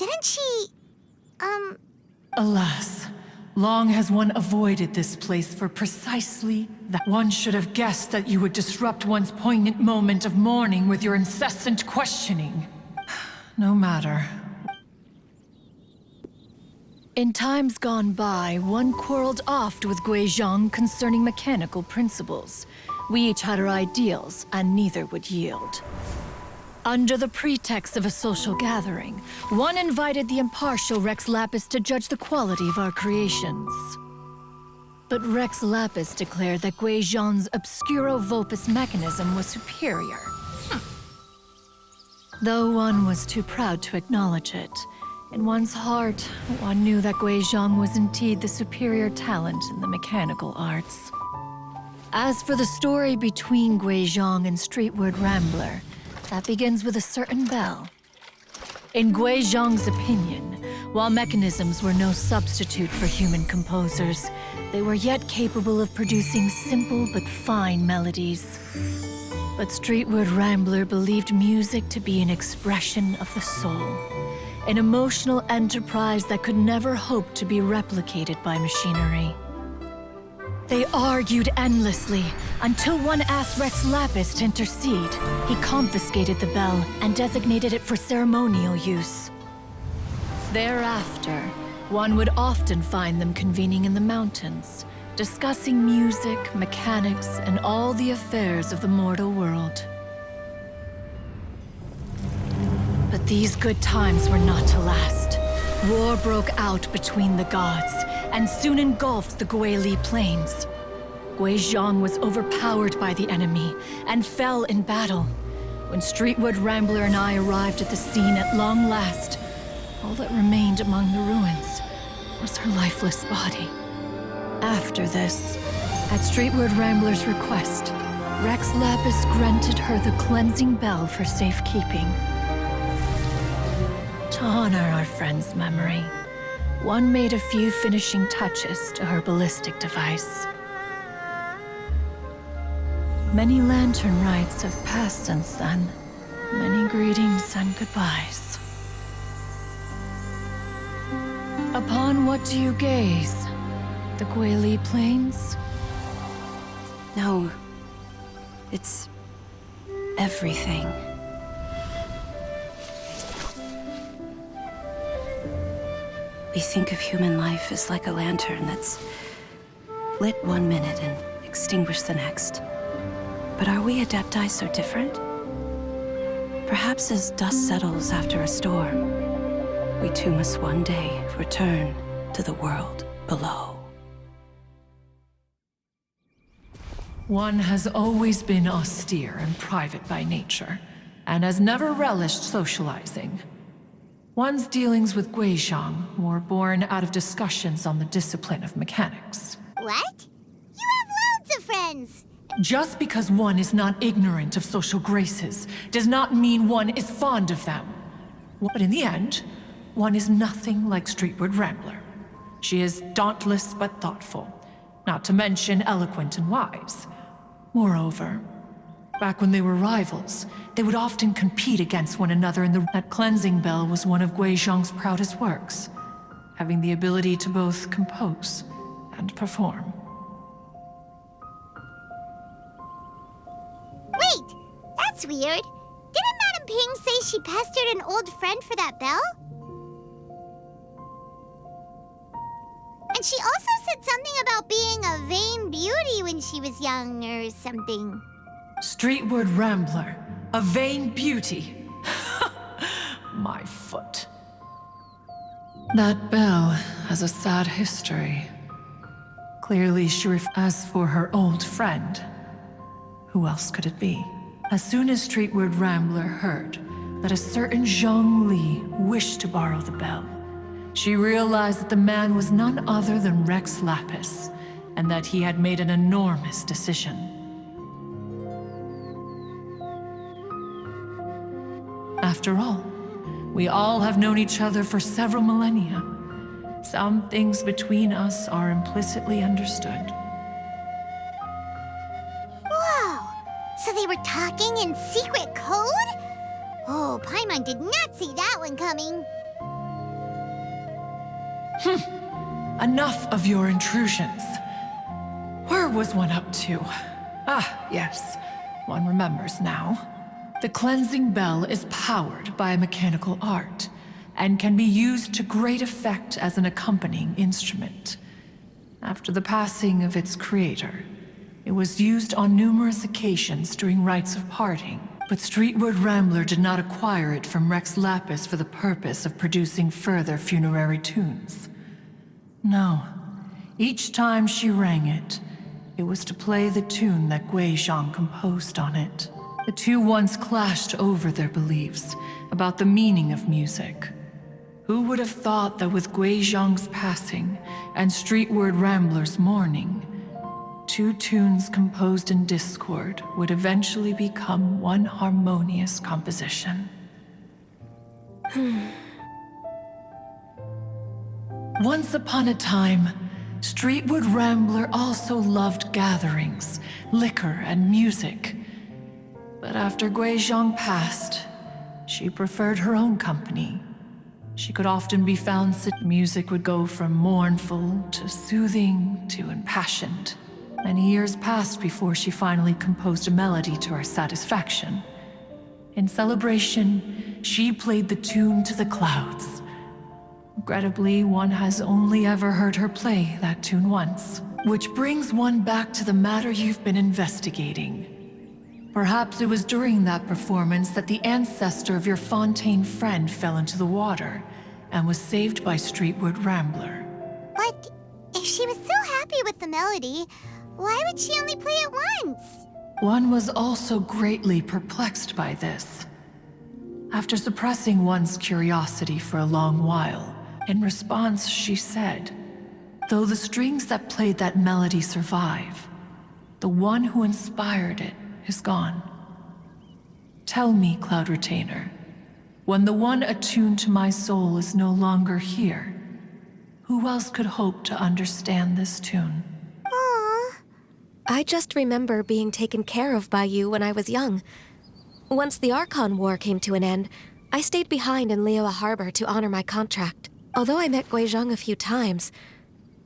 Didn't she... Alas, long has one avoided this place for precisely that. One should have guessed that you would disrupt one's poignant moment of mourning with your incessant questioning. No matter. In times gone by, one quarreled oft with Guizhong concerning mechanical principles. We each had our ideals, and neither would yield. Under the pretext of a social gathering, one invited the impartial Rex Lapis to judge the quality of our creations. But Rex Lapis declared that Guizhong's Obscuro Vulpus mechanism was superior. Though one was too proud to acknowledge it, in one's heart, one knew that Guizhong was indeed the superior talent in the mechanical arts. As for the story between Guizhong and Streetward Rambler, that begins with a certain bell. In Guizhong's opinion, while mechanisms were no substitute for human composers, they were yet capable of producing simple but fine melodies. But Streetward Rambler believed music to be an expression of the soul, an emotional enterprise that could never hope to be replicated by machinery. They argued endlessly, until one asked Rex Lapis to intercede. He confiscated the bell and designated it for ceremonial use. Thereafter, one would often find them convening in the mountains, discussing music, mechanics, and all the affairs of the mortal world. But these good times were not to last. War broke out between the gods, and soon engulfed the Guili Plains. Guizhong was overpowered by the enemy, and fell in battle. When Streetward Rambler and I arrived at the scene at long last, all that remained among the ruins was her lifeless body. After this, at Streetward Rambler's request, Rex Lapis granted her the cleansing bell for safekeeping. To honor our friend's memory, one made a few finishing touches to her ballistic device. Many lantern rites have passed since then. Many greetings and goodbyes. Upon what do you gaze? The Guili Plains? No. It's everything. We think of human life as like a lantern that's lit one minute and extinguished the next. But are we Adepti so different? Perhaps as dust settles after a storm, we too must one day return to the world below. One has always been austere and private by nature, and has never relished socializing. One's dealings with Guizhong were born out of discussions on the discipline of mechanics. What? You have loads of friends! Just because one is not ignorant of social graces does not mean one is fond of them. But in the end, one is nothing like Streetward Rambler. She is dauntless but thoughtful, not to mention eloquent and wise. Moreover, back when they were rivals, they would often compete against one another, and that cleansing bell was one of Guizhong's proudest works, having the ability to both compose and perform. Wait! That's weird. Didn't Madame Ping say she pestered an old friend for that bell? And she also said something about being a vain beauty when she was young or something. Streetward Rambler, a vain beauty. My foot. That bell has a sad history. Clearly she as for her old friend, who else could it be? As soon as Streetward Rambler heard that a certain Zhong Li wished to borrow the bell, she realized that the man was none other than Rex Lapis, and that he had made an enormous decision. After all, we all have known each other for several millennia. Some things between us are implicitly understood. Whoa! So they were talking in secret code? Oh, Paimon did not see that one coming. Enough of your intrusions. Where was one up to? Ah, yes. One remembers now. The cleansing bell is powered by a mechanical art, and can be used to great effect as an accompanying instrument. After the passing of its creator, it was used on numerous occasions during rites of parting, but Streetward Rambler did not acquire it from Rex Lapis for the purpose of producing further funerary tunes. No. Each time she rang it, it was to play the tune that Guizhong composed on it. The two once clashed over their beliefs about the meaning of music. Who would have thought that with Guizhong's passing and Streetward Rambler's mourning, two tunes composed in discord would eventually become one harmonious composition? Once upon a time, Streetward Rambler also loved gatherings, liquor, and music. But after Guizhong passed, she preferred her own company. She could often be found music would go from mournful to soothing to impassioned. Many years passed before she finally composed a melody to her satisfaction. In celebration, she played the tune to the clouds. Regrettably, one has only ever heard her play that tune once. Which brings one back to the matter you've been investigating. Perhaps it was during that performance that the ancestor of your Fontaine friend fell into the water and was saved by Streetward Rambler. But if she was so happy with the melody, why would she only play it once? One was also greatly perplexed by this. After suppressing one's curiosity for a long while, in response she said, "Though the strings that played that melody survive, the one who inspired it is gone. Tell me, Cloud Retainer, when the one attuned to my soul is no longer here, who else could hope to understand this tune?" Aww. I just remember being taken care of by you when I was young. Once the Archon War came to an end, I stayed behind in Liyue Harbor to honor my contract. Although I met Guizhong a few times,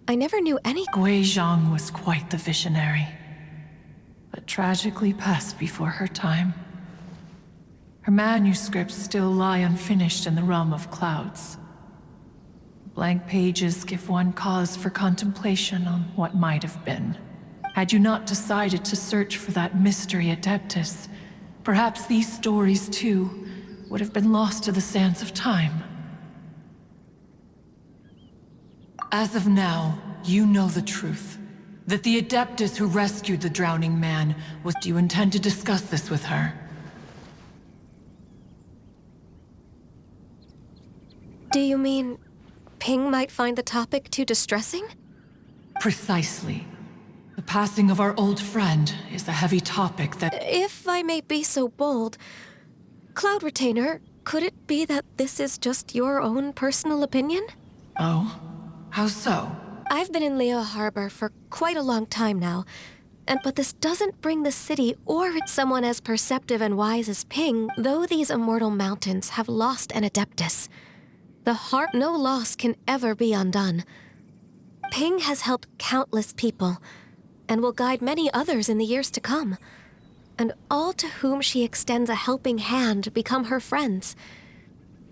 I never knew any— Guizhong was quite the visionary, but tragically passed before her time. Her manuscripts still lie unfinished in the realm of clouds. Blank pages give one cause for contemplation on what might have been. Had you not decided to search for that mystery Adeptus, perhaps these stories, too, would have been lost to the sands of time. As of now, you know the truth. That the Adeptus who rescued the drowning man was— Do you intend to discuss this with her? Do you mean Ping might find the topic too distressing? Precisely. The passing of our old friend is a heavy topic that— If I may be so bold, Cloud Retainer, could it be that this is just your own personal opinion? Oh? How so? I've been in Liyue Harbor for quite a long time now, but this doesn't bring the city or someone as perceptive and wise as Ping, though these immortal mountains have lost an Adeptus. The heart, no loss can ever be undone. Ping has helped countless people, and will guide many others in the years to come. And all to whom she extends a helping hand become her friends.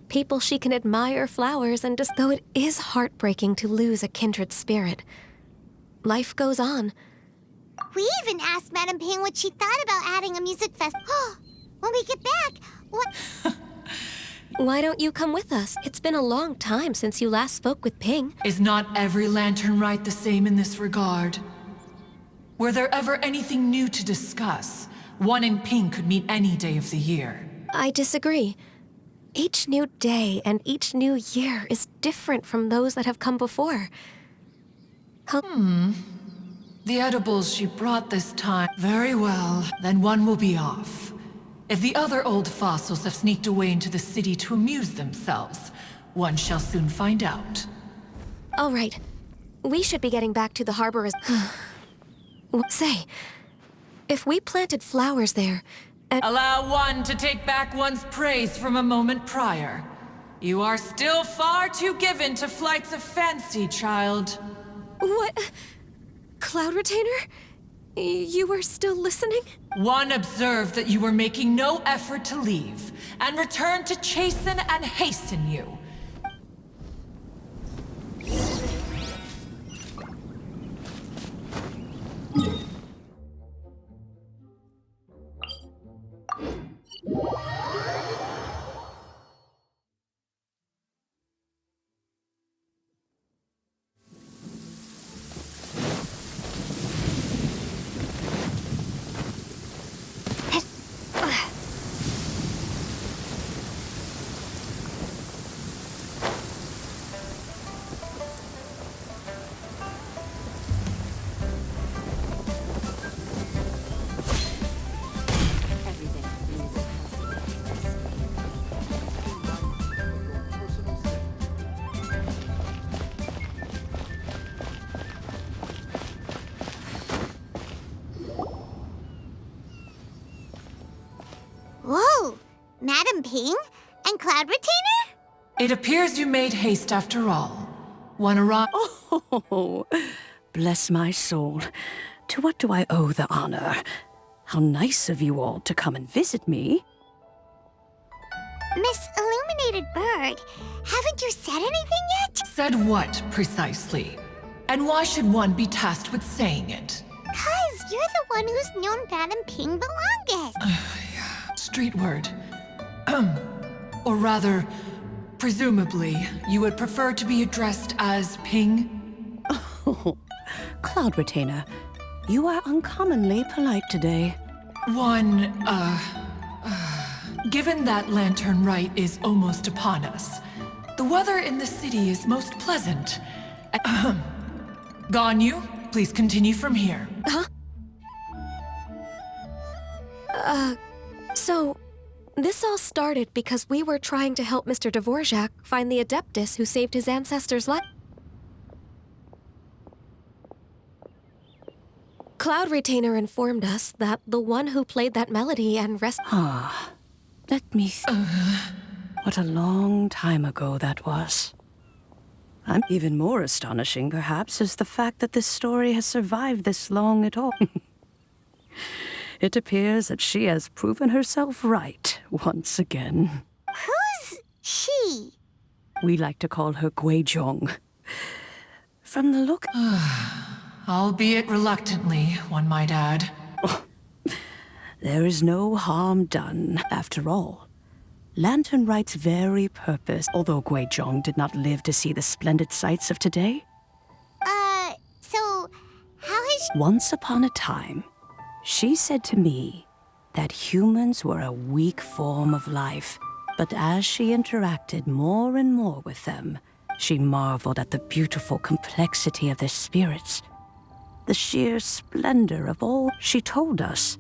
People she can admire flowers and just— Though it is heartbreaking to lose a kindred spirit, life goes on. We even asked Madame Ping what she thought about adding a music fest. When we get back, what— Why don't you come with us? It's been a long time since you last spoke with Ping. Is not every lantern rite the same in this regard? Were there ever anything new to discuss? One and Ping could meet any day of the year. I disagree. Each new day and each new year is different from those that have come before. The edibles she brought this time— Very well, then one will be off. If the other old fossils have sneaked away into the city to amuse themselves, one shall soon find out. All right. We should be getting back to the harbor as— Say, if we planted flowers there, and— Allow one to take back one's praise from a moment prior. You are still far too given to flights of fancy, child. What? Cloud Retainer? You were still listening? One observed that you were making no effort to leave, and returned to chasten and hasten you. Whoa! Madam Ping? And Cloud Retainer? It appears you made haste after all. One arrived. Oh, bless my soul. To what do I owe the honor? How nice of you all to come and visit me. Miss Illuminated Bird, haven't you said anything yet? Said what, precisely? And why should one be tasked with saying it? 'Cause you're the one who's known Madam Ping the longest. Street word. Or rather, presumably, you would prefer to be addressed as Ping? Oh, Cloud Retainer, you are uncommonly polite today. Given that Lantern Rite is almost upon us, the weather in the city is most pleasant. Ganyu, please continue from here. So, this all started because we were trying to help Mr. Dvorak find the Adeptus who saved his ancestors' life. Cloud Retainer informed us that the one who played that melody and Let me what a long time ago that was. And even more astonishing, perhaps, is the fact that this story has survived this long at all. It appears that she has proven herself right once again. Who's she? We like to call her Guizhong. From the look... Albeit reluctantly, one might add. There is no harm done, after all. Lantern Rite's very purpose, although Guizhong did not live to see the splendid sights of today. So, how has she... Once upon a time, she said to me that humans were a weak form of life, but as she interacted more and more with them, she marveled at the beautiful complexity of their spirits, the sheer splendor of all. She told us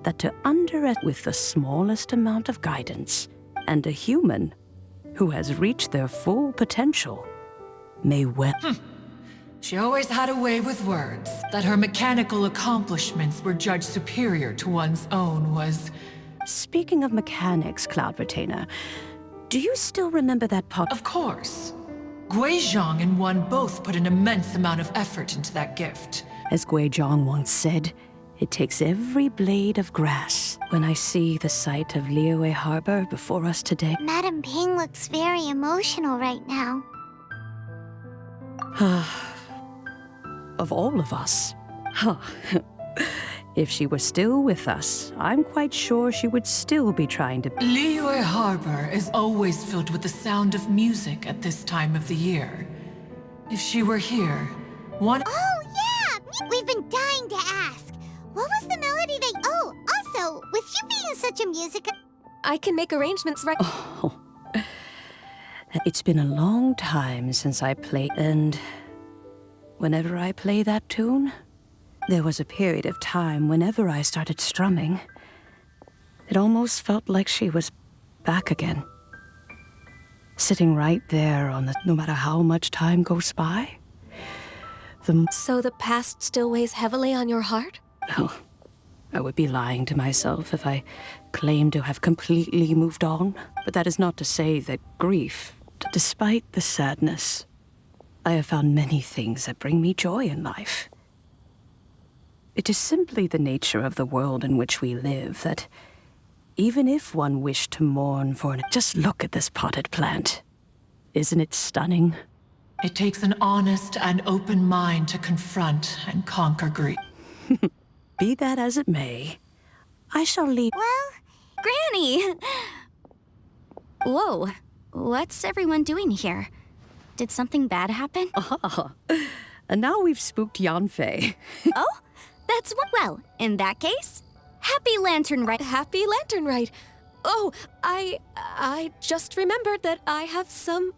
that to underestimate with the smallest amount of guidance, and a human who has reached their full potential may well... She always had a way with words. That her mechanical accomplishments were judged superior to one's own was... Speaking of mechanics, Cloud Retainer, do you still remember that part? Of course. Guizhong and one both put an immense amount of effort into that gift. As Guizhong once said, it takes every blade of grass. When I see the sight of Liyue Harbor before us today... Madam Ping looks very emotional right now. Of all of us. If she were still with us, I'm quite sure she would still be trying to... Liyue Harbor is always filled with the sound of music at this time of the year. If she were here, one... Oh, yeah! We've been dying to ask. What was the melody they... Oh, also, with you being such a music... I can make arrangements right... Oh. It's been a long time since I played, and... whenever I play that tune, there was a period of time whenever I started strumming. It almost felt like she was back again. Sitting right there on the... no matter how much time goes by. So the past still weighs heavily on your heart? No. I would be lying to myself if I claimed to have completely moved on. But that is not to say that grief Despite the sadness, I have found many things that bring me joy in life. It is simply the nature of the world in which we live that even if one wished to mourn for just look at this potted plant. Isn't it stunning? It takes an honest and open mind to confront and conquer grief. Be that as it may, I shall leave. Well, Granny! Whoa, what's everyone doing here? Did something bad happen? And now we've spooked Yanfei. Oh, that's what. Well, in that case, happy Lantern Rite. Happy Lantern Rite. Oh, I just remembered that I have some,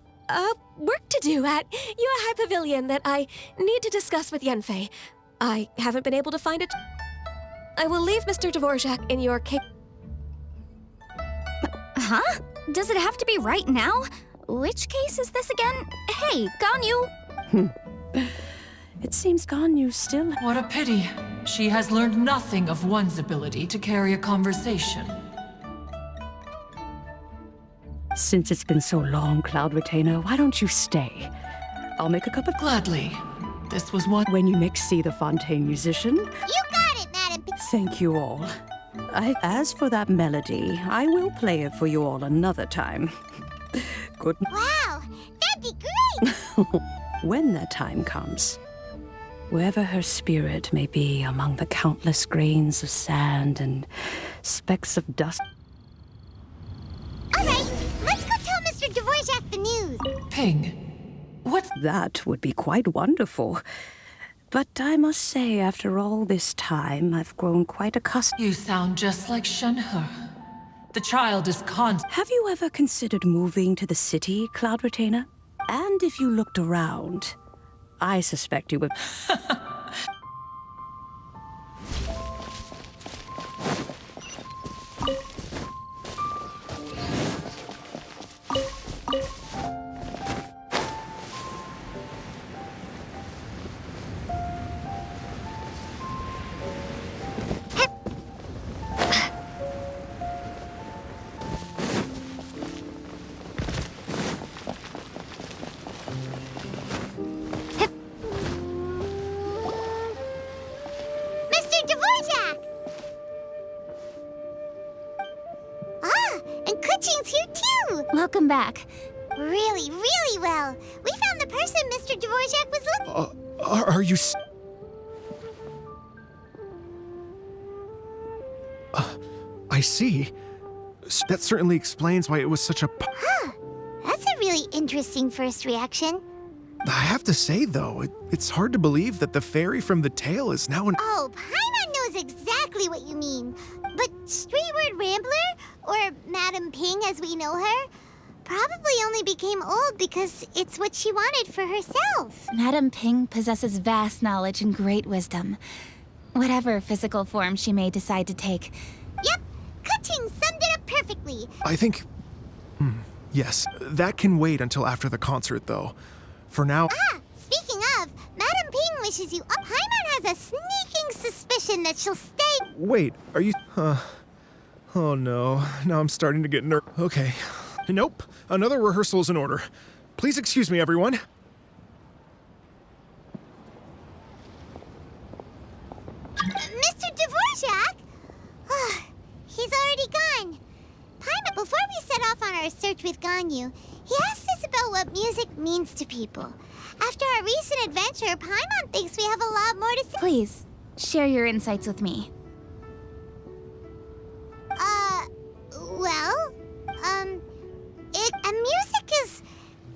work to do at Yuehai Pavilion that I need to discuss with Yanfei. I haven't been able to find it. I will leave Mr. Dvorak in your care. Huh? Does it have to be right now? Which case is this again? Hey, Ganyu! It seems Ganyu still. What a pity. She has learned nothing of one's ability to carry a conversation. Since it's been so long, Cloud Retainer, why don't you stay? I'll make a cup of. Gladly. This was one. When you next see the Fontaine musician. You got it, Madam Ping. Thank you all. As for that melody, I will play it for you all another time. Good. Wow, that'd be great! When that time comes, wherever her spirit may be among the countless grains of sand and specks of dust. All right, let's go tell Mr. Dvorak the news. Ping, what? That would be quite wonderful. But I must say, after all this time, I've grown quite accustomed. You sound just like Shenhe. The child is Have you ever considered moving to the city, Cloud Retainer? And if you looked around, I suspect you would. Mr. Dvorak! Ah, and Kuchin's here too! Welcome back. Really, really well. We found the person Mr. Dvorak was looking. Are you I see. That certainly explains why it was such a. That's a really interesting first reaction. I have to say, though, it's hard to believe that the fairy from the tale is now an. Oh, Paimon knows exactly what you mean. But Streetward Rambler, or Madam Ping as we know her, probably only became old because it's what she wanted for herself. Madam Ping possesses vast knowledge and great wisdom. Whatever physical form she may decide to take. Yep, Kuching summed it up perfectly. I think. Yes, that can wait until after the concert, though. For now. Ah, speaking of, Madam Ping wishes you up. Paimon has a sneaking suspicion that she'll stay. Wait, are you. Oh no, now I'm starting to get nervous. Okay. Nope, another rehearsal is in order. Please excuse me, everyone. Mr. Dvorak? He's already gone. Paimon, before we set off on our search with Ganyu, he asked us about what music means to people. After our recent adventure, Paimon thinks we have a lot more to say. Please, share your insights with me. Well, music is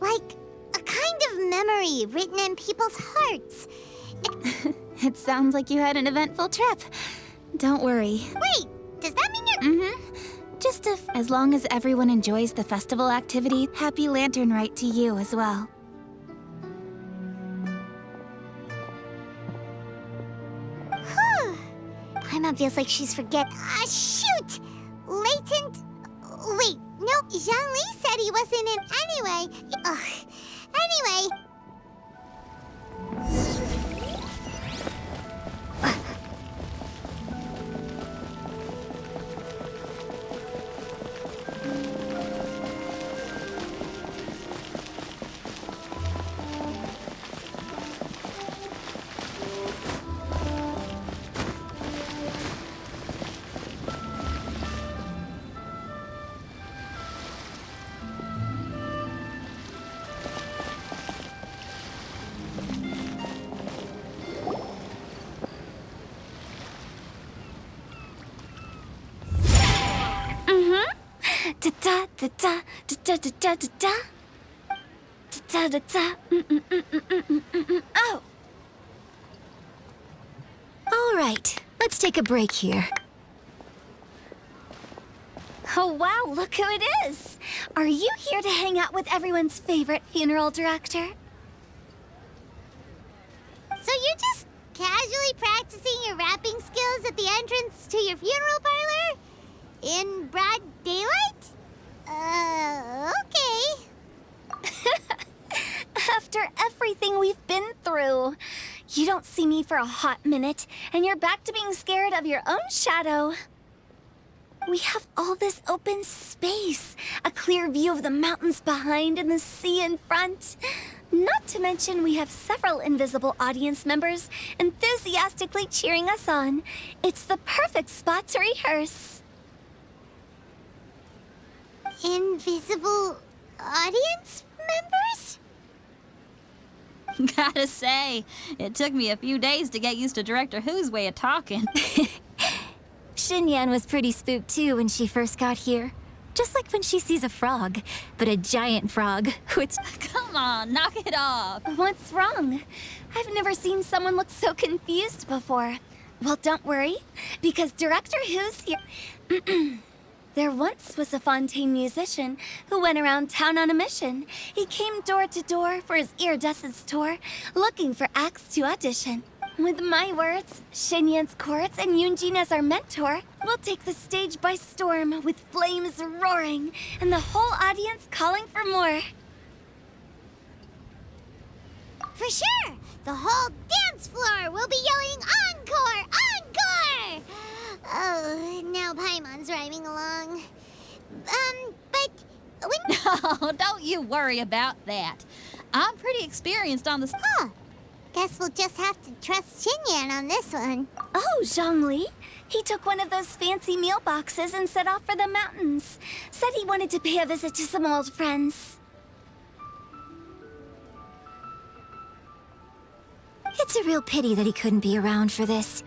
like a kind of memory written in people's hearts. It sounds like you had an eventful trip. Don't worry. Wait, does that mean you're... Just as long as everyone enjoys the festival activity, happy Lantern Rite to you as well. Paimon feels like she's forgetting. Shoot! Latent... Wait, nope, Zhangli said he wasn't in anyway. Anyway... Da da da da da da da da da. Da da da. Oh. All right, let's take a break here. Oh wow, look who it is! Are you here to hang out with everyone's favorite funeral director? So you're just casually practicing your rapping skills at the entrance to your funeral parlor? In broad daylight? Okay. After everything we've been through, you don't see me for a hot minute, and you're back to being scared of your own shadow. We have all this open space, a clear view of the mountains behind and the sea in front. Not to mention we have several invisible audience members enthusiastically cheering us on. It's the perfect spot to rehearse. Invisible audience members? Gotta say, it took me a few days to get used to Director Who's way of talking. Xinyan was pretty spooked too when she first got here. Just like when she sees a frog, but a giant frog, which... Come on, knock it off. What's wrong? I've never seen someone look so confused before. Well, don't worry, because Director Who's here... There once was a Fontaine musician who went around town on a mission. He came door to door for his iridescence tour, looking for acts to audition. With my words, Xinyan's chorus, and Yunjin as our mentor, we'll take the stage by storm with flames roaring and the whole audience calling for more. For sure! The whole dance floor will be yelling encore! Encore! Oh, now Paimon's rhyming along. But when... No, don't you worry about that. I'm pretty experienced on the... Huh. Guess we'll just have to trust Xinyan on this one. Oh, Zhongli. He took one of those fancy meal boxes and set off for the mountains. Said he wanted to pay a visit to some old friends. It's a real pity that he couldn't be around for this.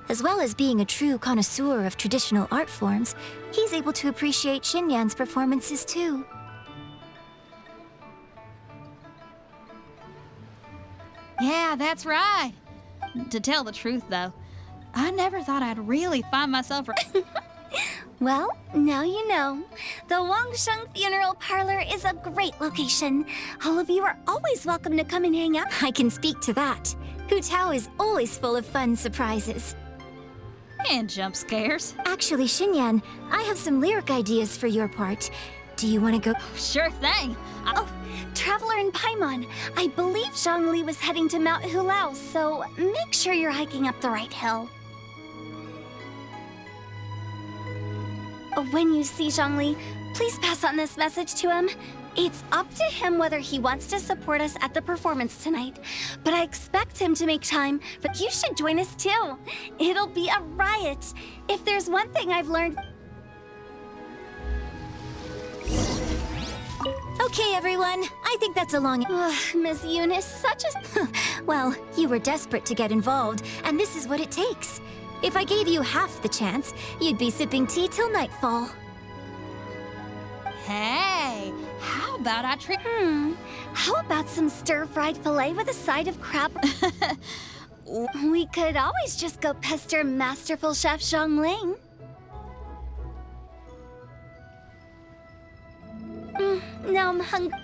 As well as being a true connoisseur of traditional art forms, he's able to appreciate Xinyan's performances too. Yeah, that's right. To tell the truth, though, I never thought I'd really find myself... Well, now you know. The Wangsheng Funeral Parlor is a great location. All of you are always welcome to come and hang out. I can speak to that. Hu Tao is always full of fun surprises. and jump scares. Actually, Xinyan, I have some lyric ideas for your part. Do you want to go? Sure thing. Oh, Traveler and Paimon, I believe Zhongli was heading to Mount Hulao, so make sure you're hiking up the right hill. When you see Zhongli, please pass on this message to him. It's up to him whether he wants to support us at the performance tonight, but I expect him to make time, but you should join us too. It'll be a riot. If there's one thing I've learned... Okay, everyone. I think that's a long... Miss Eunice, such a... Well, you were desperate to get involved, and this is what it takes. If I gave you half the chance, you'd be sipping tea till nightfall. Hey, how about I treat... How about some stir-fried filet with a side of crab? We could always just go pester masterful Chef Zhongling. Now I'm hungry.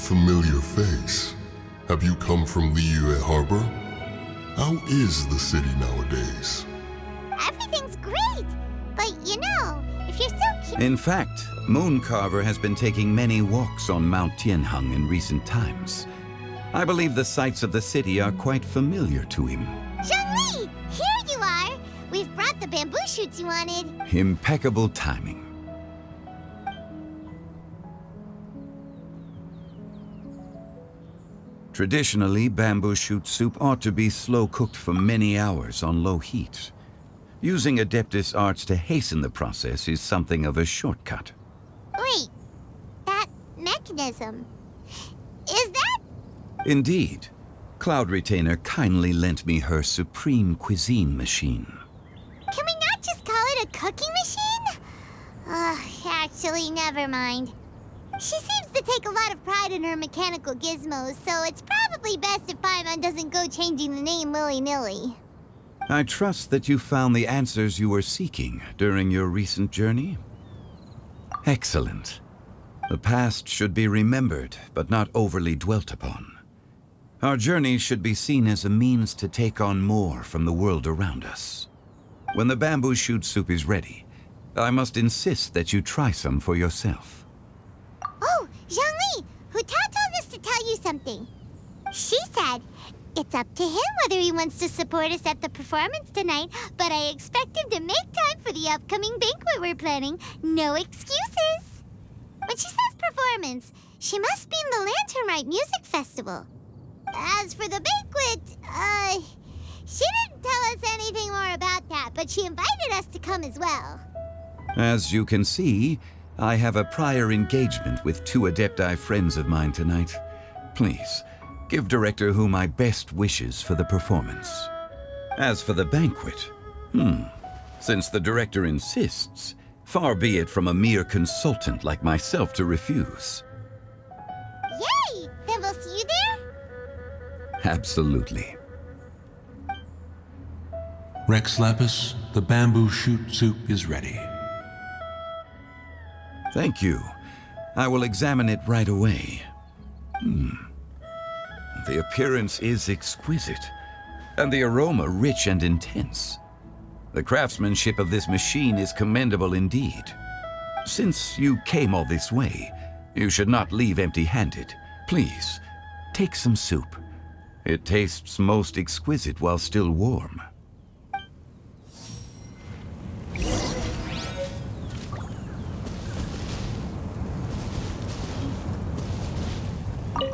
familiar face. Have you come from Liyue Harbor? How is the city nowadays? Everything's great. But you know, if you're so curious... In fact, Mooncarver has been taking many walks on Mount Tianheng in recent times. I believe the sights of the city are quite familiar to him. Zhongli, here you are. We've brought the bamboo shoots you wanted. Impeccable timing. Traditionally, bamboo shoot soup ought to be slow-cooked for many hours on low heat. Using Adeptus arts to hasten the process is something of a shortcut. Wait, that mechanism... is that... Indeed. Cloud Retainer kindly lent me her supreme cuisine machine. Can we not just call it a cooking machine? Actually, never mind. She seems to take a lot of pride in her mechanical gizmos, so it's probably best if Paimon doesn't go changing the name willy-nilly. I trust that you found the answers you were seeking during your recent journey? Excellent. The past should be remembered, but not overly dwelt upon. Our journey should be seen as a means to take on more from the world around us. When the bamboo shoot soup is ready, I must insist that you try some for yourself. Oh, Zhongli! Huta told us to tell you something. She said, it's up to him whether he wants to support us at the performance tonight, but I expect him to make time for the upcoming banquet we're planning. No excuses! When she says performance, she must mean the Lantern Rite Music Festival. As for the banquet, she didn't tell us anything more about that, but she invited us to come as well. As you can see, I have a prior engagement with 2 Adepti friends of mine tonight. Please, give Director Hu my best wishes for the performance. As for the banquet, since the Director insists, far be it from a mere consultant like myself to refuse. Yay! Then we'll see you there? Absolutely. Rex Lapis, the bamboo shoot soup is ready. Thank you. I will examine it right away. The appearance is exquisite, and the aroma rich and intense. The craftsmanship of this machine is commendable indeed. Since you came all this way, you should not leave empty-handed. Please, take some soup. It tastes most exquisite while still warm.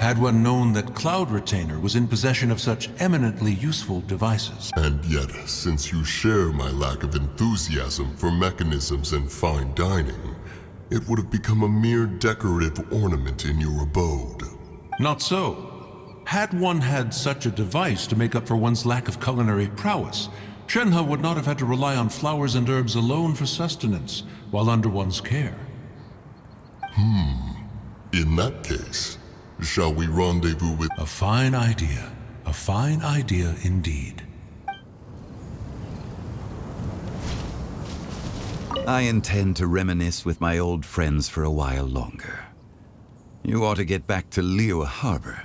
Had one known that Cloud Retainer was in possession of such eminently useful devices. And yet, since you share my lack of enthusiasm for mechanisms and fine dining, it would have become a mere decorative ornament in your abode. Not so. Had one had such a device to make up for one's lack of culinary prowess, Shenhe would not have had to rely on flowers and herbs alone for sustenance while under one's care. In that case, shall we rendezvous with... A fine idea. A fine idea indeed. I intend to reminisce with my old friends for a while longer. You ought to get back to Liyue Harbor.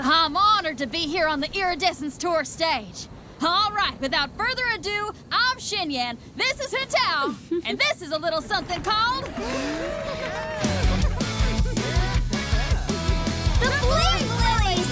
I'm honored to be here on the Iridescence Tour stage. All right, without further ado, I'm Xinyan, this is Hutao, and this is a little something called... The Flame Lilies!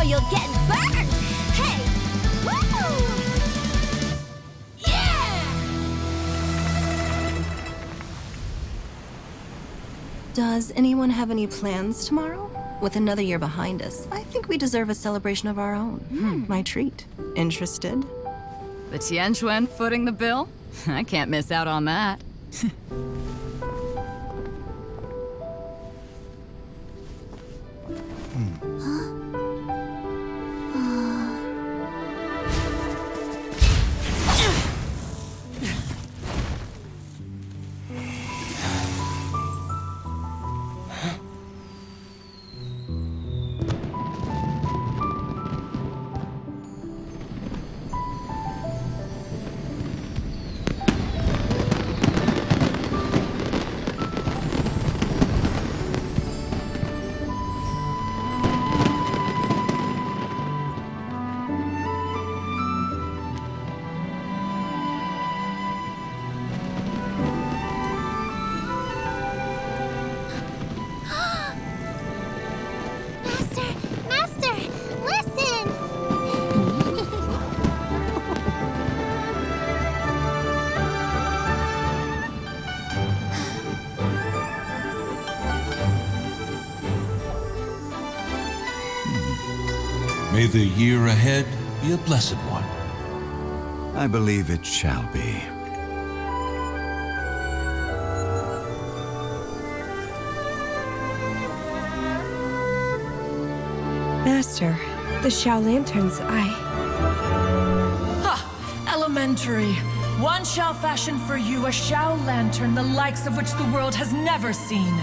you'll get burned! Hey! Woo! Yeah! Does anyone have any plans tomorrow? With another year behind us, I think we deserve a celebration of our own. My treat. Interested? The Tianquan footing the bill? I can't miss out on that. Master, listen! May the year ahead be a blessed one. I believe it shall be. Master, the Xiao Lanterns, Elementary. One shall fashion for you a Xiao Lantern, the likes of which the world has never seen.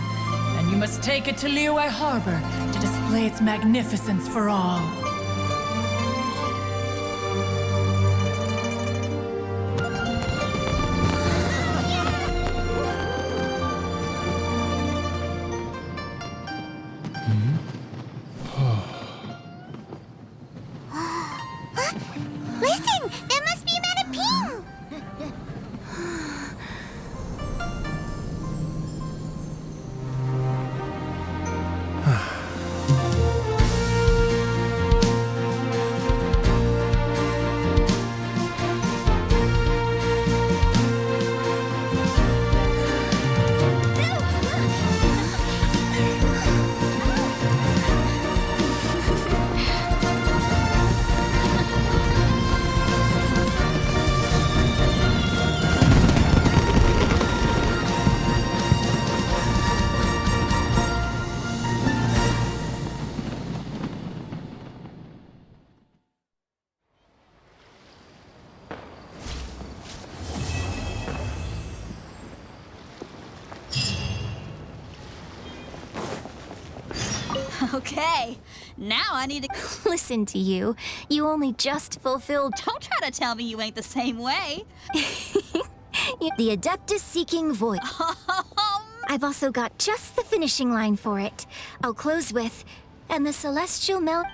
And you must take it to Liyue Harbor to display its magnificence for all. Listen! That must be Manaping! Okay, now I need to Listen to you. You only just fulfilled. Don't try to tell me you ain't the same way. The Adeptus Seeking Void. I've also got just the finishing line for it. I'll close with, and the Celestial Melt.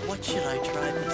What should I try